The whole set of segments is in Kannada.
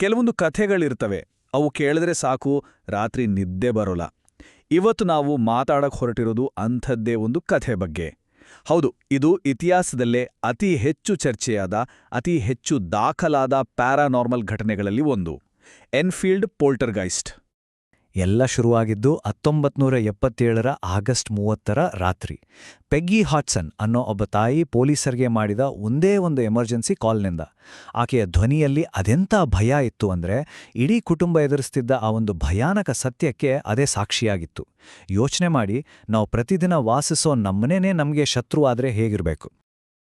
ಕೆಲವೊಂದು ಕಥೆಗಳಿರ್ತವೆ, ಅವು ಕೇಳಿದ್ರೆ ಸಾಕು, ರಾತ್ರಿ ನಿದ್ದೆ ಬರೋಲ್ಲ. ಇವತ್ತು ನಾವು ಮಾತಾಡಕ್ ಹೊರಟಿರೋದು ಅಂಥದ್ದೇ ಒಂದು ಕಥೆ ಬಗ್ಗೆ. ಹೌದು, ಇದು ಇತಿಹಾಸದಲ್ಲೇ ಅತಿ ಹೆಚ್ಚು ಚರ್ಚೆಯಾದ, ಅತಿ ಹೆಚ್ಚು ದಾಖಲಾದ ಪ್ಯಾರಾನಾರ್ಮಲ್ ಘಟನೆಗಳಲ್ಲಿ ಒಂದು, ಎನ್ಫೀಲ್ಡ್ ಪೋಲ್ಟರ್ಗೈಸ್ಟ್. ಎಲ್ಲ ಶುರುವಾಗಿದ್ದು 1977 ಆಗಸ್ಟ್ 30 ರಾತ್ರಿ. ಪೆಗ್ಗಿ ಹಾಡ್ಸನ್ ಅನ್ನೋ ಒಬ್ಬ ತಾಯಿ ಪೊಲೀಸರಿಗೆ ಮಾಡಿದ ಒಂದೇ ಒಂದು ಎಮರ್ಜೆನ್ಸಿ ಕಾಲ್ನಿಂದ. ಆಕೆಯ ಧ್ವನಿಯಲ್ಲಿ ಅದೆಂಥ ಭಯ ಇತ್ತು ಅಂದ್ರೆ, ಇಡೀ ಕುಟುಂಬ ಎದುರಿಸ್ತಿದ್ದ ಆ ಒಂದು ಭಯಾನಕ ಸತ್ಯಕ್ಕೆ ಅದೇ ಸಾಕ್ಷಿಯಾಗಿತ್ತು. ಯೋಚನೆ ಮಾಡಿ, ನಾವು ಪ್ರತಿದಿನ ವಾಸಿಸೋ ನಮ್ಮನೇನೇ ನಮಗೆ ಶತ್ರು ಆದ್ರೆ ಹೇಗಿರಬೇಕು?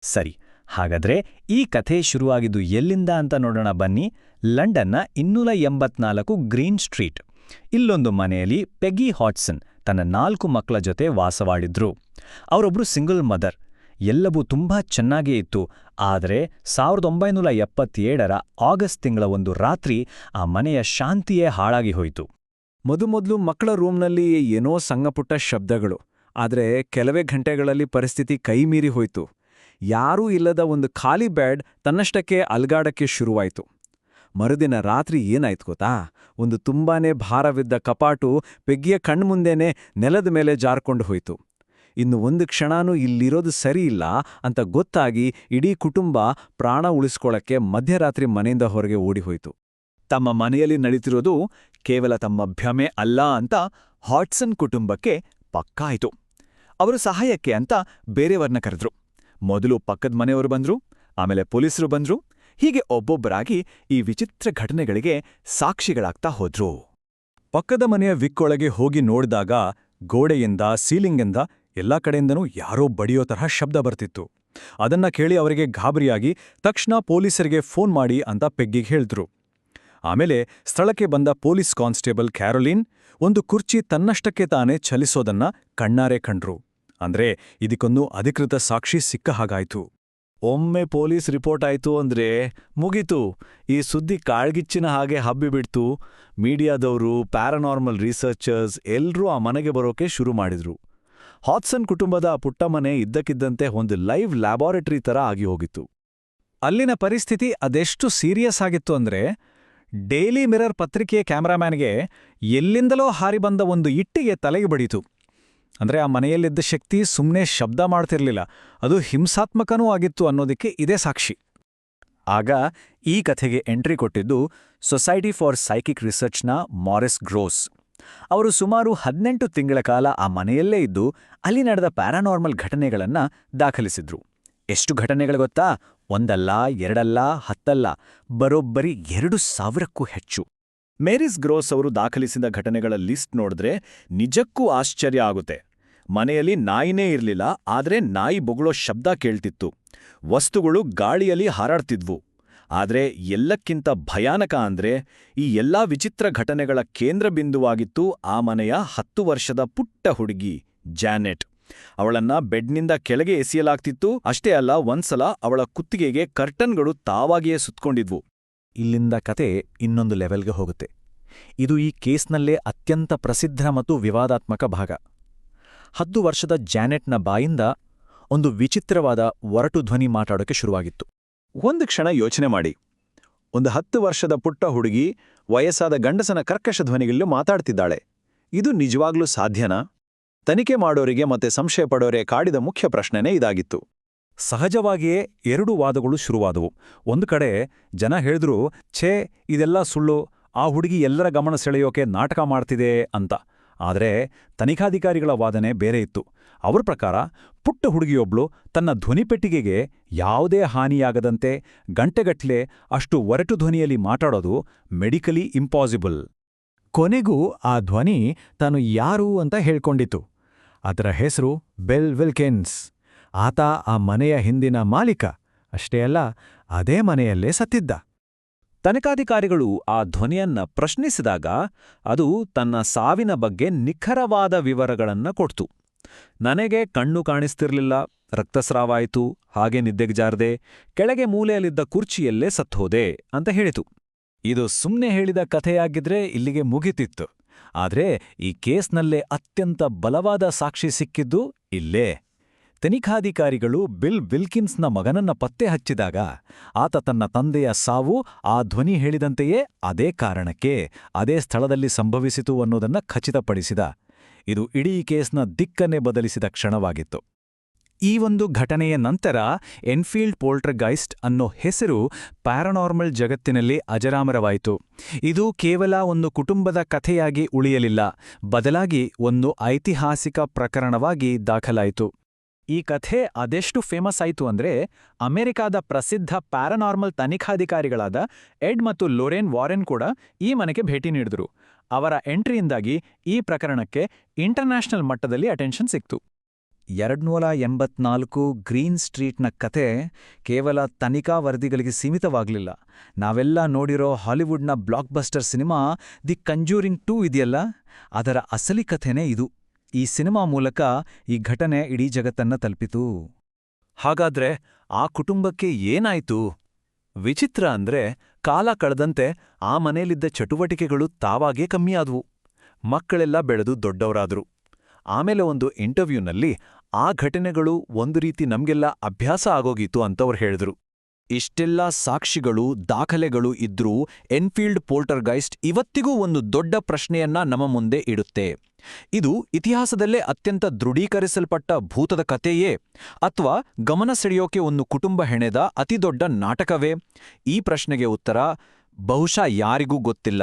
ಸರಿ, ಹಾಗಾದ್ರೆ ಈ ಕಥೆ ಶುರುವಾಗಿದ್ದು ಎಲ್ಲಿಂದ ಅಂತ ನೋಡೋಣ ಬನ್ನಿ. ಲಂಡನ್ನ 284 ಗ್ರೀನ್ ಸ್ಟ್ರೀಟ್. ಇಲ್ಲೊಂದು ಮನೆಯಲ್ಲಿ ಪೆಗ್ಗಿ ಹಾಡ್ಸನ್ ತನ್ನ 4 ಮಕ್ಕಳ ಜೊತೆ ವಾಸವಾಗಿದ್ರು. ಅವರೊಬ್ರು ಸಿಂಗಲ್ ಮದರ್. ಎಲ್ಲವೂ ತುಂಬಾ ಚೆನ್ನಾಗೇ ಇತ್ತು. ಆದರೆ 1977 ಆಗಸ್ಟ್ ತಿಂಗಳ ಒಂದು ರಾತ್ರಿ ಆ ಮನೆಯ ಶಾಂತಿಯೇ ಹಾಳಾಗಿ ಹೋಯಿತು. ಮೊದಲು ಮಕ್ಕಳ ರೂಮ್ನಲ್ಲಿ ಏನೋ ಸಣ್ಣಪುಟ್ಟ ಶಬ್ದಗಳು. ಆದರೆ ಕೆಲವೇ ಗಂಟೆಗಳಲ್ಲಿ ಪರಿಸ್ಥಿತಿ ಕೈಮೀರಿ ಹೋಯಿತು. ಯಾರೂ ಇಲ್ಲದ ಒಂದು ಖಾಲಿ ಬೆಡ್ ತನ್ನಷ್ಟಕ್ಕೆ ಅಲ್ಗಾಡಕ್ಕೆ ಶುರುವಾಯಿತು. ಮರುದಿನ ರಾತ್ರಿ ಏನಾಯ್ತು ಗೊತ್ತಾ? ಒಂದು ತುಂಬಾನೇ ಭಾರವಿದ್ದ ಕಪಾಟು ಪೆಗ್ಗಿಯ ಕಣ್ಮುಂದೆನೇ ನೆಲದ ಮೇಲೆ ಜಾರ್ಕೊಂಡು ಹೋಯಿತು. ಇನ್ನು ಒಂದು ಕ್ಷಣನೂ ಇಲ್ಲಿರೋದು ಸರಿಯಿಲ್ಲ ಅಂತ ಗೊತ್ತಾಗಿ ಇಡೀ ಕುಟುಂಬ ಪ್ರಾಣ ಉಳಿಸ್ಕೊಳ್ಳಕ್ಕೆ ಮಧ್ಯರಾತ್ರಿ ಮನೆಯಿಂದ ಹೊರಗೆ ಓಡಿಹೋಯಿತು. ತಮ್ಮ ಮನೆಯಲ್ಲಿ ನಡೀತಿರೋದು ಕೇವಲ ತಮ್ಮ ಭ್ರಮೆ ಅಲ್ಲ ಅಂತ ಹಾಡ್ಸನ್ ಕುಟುಂಬಕ್ಕೆ ಪಕ್ಕಾ ಆಯಿತು. ಅವರು ಸಹಾಯಕ್ಕೆ ಅಂತ ಬೇರೆಯವ್ರನ್ನ ಕರೆದ್ರು. ಮೊದಲು ಪಕ್ಕದ ಮನೆಯವರು ಬಂದ್ರು, ಆಮೇಲೆ ಪೊಲೀಸರು ಬಂದ್ರು. ಹೀಗೆ ಒಬ್ಬೊಬ್ಬರಾಗಿ ಈ ವಿಚಿತ್ರ ಘಟನೆಗಳಿಗೆ ಸಾಕ್ಷಿಗಳಾಗ್ತಾ ಹೋದ್ರು. ಪಕ್ಕದ ಮನೆಯ ವಿಕ್ಕೊಳಗೆ ಹೋಗಿ ನೋಡಿದಾಗ ಗೋಡೆಯಿಂದ, ಸೀಲಿಂಗಿಂದ ಎಲ್ಲಾ ಕಡೆಯಿಂದನೂ ಯಾರೋ ಬಡಿಯೋ ತರಹ ಶಬ್ದ ಬರ್ತಿತ್ತು. ಅದನ್ನ ಕೇಳಿ ಅವರಿಗೆ ಗಾಬರಿಯಾಗಿ ತಕ್ಷಣ ಪೊಲೀಸರಿಗೆ ಫೋನ್ ಮಾಡಿ ಅಂತ ಪೆಗ್ಗಿಗೆ ಹೇಳಿದ್ರು. ಆಮೇಲೆ ಸ್ಥಳಕ್ಕೆ ಬಂದ ಪೊಲೀಸ್ ಕಾನ್ಸ್ಟೇಬಲ್ ಕ್ಯಾರೋಲಿನ್ ಒಂದು ಕುರ್ಚಿ ತನ್ನಷ್ಟಕ್ಕೆ ತಾನೇ ಚಲಿಸೋದನ್ನ ಕಣ್ಣಾರೆ ಕಂಡ್ರು. ಅಂದ್ರೆ ಇದಕ್ಕೊಂದು ಅಧಿಕೃತ ಸಾಕ್ಷಿ ಸಿಕ್ಕ ಹಾಗಾಯ್ತು. ಒಮ್ಮೆ ಪೊಲೀಸ್ ರಿಪೋರ್ಟ್ ಆಯ್ತು ಅಂದ್ರೆ ಮುಗೀತು. ಈ ಸುದ್ದಿ ಕಾಳ್ಗಿಚ್ಚಿನ ಹಾಗೆ ಹಬ್ಬಿಬಿಡ್ತು. ಮೀಡಿಯಾದವರು, ಪ್ಯಾರಾನಾರ್ಮಲ್ ರಿಸರ್ಚರ್ಸ್ ಎಲ್ರೂ ಆ ಮನೆಗೆ ಬರೋಕೆ ಶುರು ಮಾಡಿದ್ರು. ಹಾಡ್ಸನ್ ಕುಟುಂಬದ ಪುಟ್ಟ ಮನೆ ಇದ್ದಕ್ಕಿದ್ದಂತೆ ಒಂದು ಲೈವ್ ಲ್ಯಾಬಾರೆಟರಿ ಥರ ಆಗಿ ಹೋಗಿತ್ತು. ಅಲ್ಲಿನ ಪರಿಸ್ಥಿತಿ ಅದೆಷ್ಟು ಸೀರಿಯಸ್ ಆಗಿತ್ತು ಅಂದ್ರೆ, ಡೈಲಿ ಮಿರರ್ ಪತ್ರಿಕೆಯ ಕ್ಯಾಮ್ರಾಮ್ಯಾನ್ಗೆ ಎಲ್ಲಿಂದಲೋ ಹಾರಿ ಬಂದ ಒಂದು ಇಟ್ಟಿಗೆ ತಲೆಗೆ ಬಡೀತು. ಅಂದ್ರೆ ಆ ಮನೆಯಲ್ಲಿದ್ದ ಶಕ್ತಿ ಸುಮ್ಮನೆ ಶಬ್ದ ಮಾಡ್ತಿರ್ಲಿಲ್ಲ, ಅದು ಹಿಂಸಾತ್ಮಕನೂ ಆಗಿತ್ತು ಅನ್ನೋದಕ್ಕೆ ಇದೇ ಸಾಕ್ಷಿ. ಆಗ ಈ ಕಥೆಗೆ ಎಂಟ್ರಿ ಕೊಟ್ಟಿದ್ದು ಸೊಸೈಟಿ ಫಾರ್ ಸೈಕಿಕ್ ರಿಸರ್ಚ್ನ ಮಾರಿಸ್ ಗ್ರೋಸ್. ಅವರು ಸುಮಾರು 18 ತಿಂಗಳ ಕಾಲ ಆ ಮನೆಯಲ್ಲೇ ಇದ್ದು ಅಲ್ಲಿ ನಡೆದ ಪ್ಯಾರಾನಾರ್ಮಲ್ ಘಟನೆಗಳನ್ನ ದಾಖಲಿಸಿದ್ರು. ಎಷ್ಟು ಘಟನೆಗಳು ಗೊತ್ತಾ? ಒಂದಲ್ಲ, ಎರಡಲ್ಲ, 10 ಅಲ್ಲ, ಬರೋಬ್ಬರಿ 2,000ಕ್ಕೂ ಹೆಚ್ಚು. ಮೇರಿಸ್ ಗ್ರೋಸ್ ಅವರು ದಾಖಲಿಸಿದ ಘಟನೆಗಳ ಲಿಸ್ಟ್ ನೋಡಿದ್ರೆ ನಿಜಕ್ಕೂ ಆಶ್ಚರ್ಯ ಆಗುತ್ತೆ. ಮನೆಯಲ್ಲಿ ನಾಯಿನೇ ಇರಲಿಲ್ಲ, ಆದ್ರೆ ನಾಯಿ ಬೊಗಳೋ ಶಬ್ದ ಕೇಳ್ತಿತ್ತು. ವಸ್ತುಗಳು ಗಾಳಿಯಲ್ಲಿ ಹಾರಾಡ್ತಿದ್ವು. ಆದ್ರೆ ಎಲ್ಲಕ್ಕಿಂತ ಭಯಾನಕ ಅಂದ್ರೆ, ಈ ಎಲ್ಲಾ ವಿಚಿತ್ರ ಘಟನೆಗಳ ಕೇಂದ್ರ ಬಿಂದುವಾಗಿತ್ತು ಆ ಮನೆಯ 10 ವರ್ಷದ ಪುಟ್ಟ ಹುಡುಗಿ ಜಾನೆಟ್. ಅವಳನ್ನ ಬೆಡ್ನಿಂದ ಕೆಳಗೆ ಎಸೆಯಲಾಗ್ತಿತ್ತು. ಅಷ್ಟೇ ಅಲ್ಲ, ಒಂದ್ಸಲ ಅವಳ ಕುತ್ತಿಗೆಗೆ ಕರ್ಟನ್ಗಳು ತಾವಾಗಿಯೇ ಸುತ್ಕೊಂಡಿದ್ವು. ಇಲ್ಲಿಂದ ಕತೆ ಇನ್ನೊಂದು ಲೆವೆಲ್ಗೆ ಹೋಗುತ್ತೆ. ಇದು ಈ ಕೇಸ್ನಲ್ಲೇ ಅತ್ಯಂತ ಪ್ರಸಿದ್ಧ ಮತ್ತು ವಿವಾದಾತ್ಮಕ ಭಾಗ. 10 ವರ್ಷದ ಜಾನೆಟ್ನ ಬಾಯಿಂದ ಒಂದು ವಿಚಿತ್ರವಾದ ಒರಟು ಧ್ವನಿ ಮಾತಾಡೋಕೆ ಶುರುವಾಗಿತ್ತು. ಒಂದು ಕ್ಷಣ ಯೋಚನೆ ಮಾಡಿ. ಒಂದು 10 ವರ್ಷದ ಪುಟ್ಟ ಹುಡುಗಿ ವಯಸ್ಸಾದ ಗಂಡಸನ ಕರ್ಕಶ ಧ್ವನಿಗಳಲ್ಲೂ ಮಾತಾಡ್ತಿದ್ದಾಳೆ. ಇದು ನಿಜವಾಗ್ಲೂ ಸಾಧ್ಯನಾ? ತನಿಖೆ ಮಾಡೋರಿಗೆ ಮತ್ತೆ ಸಂಶಯ ಪಡೋರೆ ಕಾಡಿದ ಮುಖ್ಯ ಪ್ರಶ್ನೆನೇ ಇದಾಗಿತ್ತು. ಸಹಜವಾಗಿಯೇ 2 ವಾದಗಳು ಶುರುವಾದವು. ಒಂದು ಕಡೆ ಜನ ಹೇಳಿದ್ರು, ಛೇ, ಇದೆಲ್ಲ ಸುಳ್ಳು, ಆ ಹುಡುಗಿ ಎಲ್ಲರ ಗಮನ ಸೆಳೆಯೋಕೆ ನಾಟಕ ಮಾಡ್ತಿದೆ ಅಂತ. ಆದರೆ ತನಿಖಾಧಿಕಾರಿಗಳ ವಾದನೆ ಬೇರೆ ಇತ್ತು. ಅವ್ರ ಪ್ರಕಾರ ಪುಟ್ಟ ಹುಡುಗಿಯೊಬ್ಳು ತನ್ನ ಧ್ವನಿಪೆಟ್ಟಿಗೆಗೆ ಯಾವುದೇ ಹಾನಿಯಾಗದಂತೆ ಗಂಟೆಗಟ್ಲೆ ಅಷ್ಟು ಒರಟು ಧ್ವನಿಯಲ್ಲಿ ಮಾತಾಡೋದು ಮೆಡಿಕಲಿ ಇಂಪಾಸಿಬಲ್. ಕೊನೆಗೂ ಆ ಧ್ವನಿ ತಾನು ಯಾರು ಅಂತ ಹೇಳ್ಕೊಂಡಿತ್ತು. ಅದರ ಹೆಸರು ಬೆಲ್ ವಿಲ್ಕಿನ್ಸ್. ಆತ ಆ ಮನೆಯ ಹಿಂದಿನ ಮಾಲೀಕ. ಅಷ್ಟೇ ಅಲ್ಲ, ಅದೇ ಮನೆಯಲ್ಲೇ ಸತ್ತಿದ್ದ. ತನಿಖಾಧಿಕಾರಿಗಳು ಆ ಧ್ವನಿಯನ್ನ ಪ್ರಶ್ನಿಸಿದಾಗ ಅದು ತನ್ನ ಸಾವಿನ ಬಗ್ಗೆ ನಿಖರವಾದ ವಿವರಗಳನ್ನ ಕೊಡ್ತು. ನನಗೆ ಕಣ್ಣು ಕಾಣಿಸ್ತಿರ್ಲಿಲ್ಲ, ರಕ್ತಸ್ರಾವಾಯಿತು, ಹಾಗೆ ನಿದ್ದೆಗೆ ಜಾರದೆ, ಕೆಳಗೆ ಮೂಲೆಯಲ್ಲಿದ್ದ ಕುರ್ಚಿಯಲ್ಲೇ ಸತ್ತೋದೆ ಅಂತ ಹೇಳಿತು. ಇದು ಸುಮ್ನೆ ಹೇಳಿದ ಕಥೆಯಾಗಿದ್ರೆ ಇಲ್ಲಿಗೆ ಮುಗಿತಿತ್ತು. ಆದ್ರೆ ಈ ಕೇಸ್ನಲ್ಲೇ ಅತ್ಯಂತ ಬಲವಾದ ಸಾಕ್ಷಿ ಸಿಕ್ಕಿದ್ದು ಇಲ್ಲೇ. ತನಿಖಾಧಿಕಾರಿಗಳು ಬಿಲ್ ವಿಲ್ಕಿನ್ಸ್ನ ಮಗನನ್ನ ಪತ್ತೆ ಹಚ್ಚಿದಾಗ ಆತ ತನ್ನ ತಂದೆಯ ಸಾವು ಆ ಧ್ವನಿ ಹೇಳಿದಂತೆಯೇ ಅದೇ ಕಾರಣಕ್ಕೆ ಅದೇ ಸ್ಥಳದಲ್ಲಿ ಸಂಭವಿಸಿತು ಅನ್ನೋದನ್ನ ಖಚಿತಪಡಿಸಿದ. ಇದು ಇಡೀ ಕೇಸ್ನ ದಿಕ್ಕನ್ನೇ ಬದಲಿಸಿದ ಕ್ಷಣವಾಗಿತ್ತು. ಈ ಒಂದು ಘಟನೆಯ ನಂತರ ಎನ್ಫೀಲ್ಡ್ ಪೋಲ್ಟರ್ಗೈಸ್ಟ್ ಅನ್ನೋ ಹೆಸರು ಪ್ಯಾರಾನಾರ್ಮಲ್ ಜಗತ್ತಿನಲ್ಲಿ ಅಜರಾಮರವಾಯಿತು. ಇದು ಕೇವಲ ಒಂದು ಕುಟುಂಬದ ಕಥೆಯಾಗಿ ಉಳಿಯಲಿಲ್ಲ, ಬದಲಾಗಿ ಒಂದು ಐತಿಹಾಸಿಕ ಪ್ರಕರಣವಾಗಿ ದಾಖಲಾಯಿತು. ಈ ಕಥೆ ಅದೆಷ್ಟು ಫೇಮಸ್ ಆಯಿತು ಅಂದ್ರೆ ಅಮೆರಿಕಾದ ಪ್ರಸಿದ್ಧ ಪ್ಯಾರಾನಾರ್ಮಲ್ ತನಿಖಾಧಿಕಾರಿಗಳಾದ ಎಡ್ ಮತ್ತು ಲೊರೇನ್ ವಾರೆನ್ ಕೂಡ ಈ ಮನೆಗೆ ಭೇಟಿ ನೀಡಿದ್ರು. ಅವರ ಎಂಟ್ರಿಯಿಂದಾಗಿ ಈ ಪ್ರಕರಣಕ್ಕೆ ಇಂಟರ್ನ್ಯಾಷನಲ್ ಮಟ್ಟದಲ್ಲಿ ಅಟೆನ್ಷನ್ ಸಿಕ್ತು. 284 ಗ್ರೀನ್ ಸ್ಟ್ರೀಟ್ನ ಕತೆ ಕೇವಲ ತನಿಖಾ ವರದಿಗಳಿಗೆ ಸೀಮಿತವಾಗಲಿಲ್ಲ. ನಾವೆಲ್ಲ ನೋಡಿರೋ ಹಾಲಿವುಡ್ನ ಬ್ಲಾಕ್ಬಸ್ಟರ್ ಸಿನಿಮಾ ದಿ ಕಂಜೂರಿಂಗ್ 2 ಇದೆಯಲ್ಲ, ಅದರ ಅಸಲಿ ಕಥೆನೇ ಇದು. ಈ ಸಿನಿಮಾ ಮೂಲಕ ಈ ಘಟನೆ ಇಡೀ ಜಗತ್ತನ್ನ ತಲುಪಿತು. ಹಾಗಾದ್ರೆ ಆ ಕುಟುಂಬಕ್ಕೆ ಏನಾಯ್ತು? ವಿಚಿತ್ರ ಅಂದ್ರೆ ಕಾಲ ಕಳೆದಂತೆ ಆ ಮನೇಲಿದ್ದ ಚಟುವಟಿಕೆಗಳು ತಾವಾಗೇ ಕಮ್ಮಿಯಾದವು. ಮಕ್ಕಳೆಲ್ಲ ಬೆಳೆದು ದೊಡ್ಡವರಾದ್ರು. ಆಮೇಲೆ ಒಂದು ಇಂಟರ್ವ್ಯೂನಲ್ಲಿ ಆ ಘಟನೆಗಳು ಒಂದು ರೀತಿ ನಮ್ಗೆಲ್ಲ ಅಭ್ಯಾಸ ಆಗೋಗಿತ್ತು ಅಂತವ್ರು ಹೇಳಿದ್ರು. ಇಷ್ಟೆಲ್ಲ ಸಾಕ್ಷಿಗಳು, ದಾಖಲೆಗಳು ಇದ್ರೂ ಎನ್ಫೀಲ್ಡ್ ಪೋಲ್ಟರ್ಗೈಸ್ಟ್ ಇವತ್ತಿಗೂ ಒಂದು ದೊಡ್ಡ ಪ್ರಶ್ನೆಯನ್ನ ನಮ್ಮ ಮುಂದೆ ಇಡುತ್ತೆ. ಇದು ಇತಿಹಾಸದಲ್ಲೇ ಅತ್ಯಂತ ದೃಢೀಕರಿಸಲ್ಪಟ್ಟ ಭೂತದ ಕಥೆಯೇ ಅಥವಾ ಗಮನ ಸೆಳೆಯೋಕೆ ಒಂದು ಕುಟುಂಬ ಹೆಣೆದ ಅತಿದೊಡ್ಡ ನಾಟಕವೇ? ಈ ಪ್ರಶ್ನೆಗೆ ಉತ್ತರ ಬಹುಶಃ ಯಾರಿಗೂ ಗೊತ್ತಿಲ್ಲ.